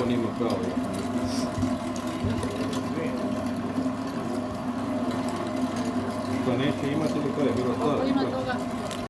on ima kao. Šta neće imati ili to je bilo staro? Ima toga.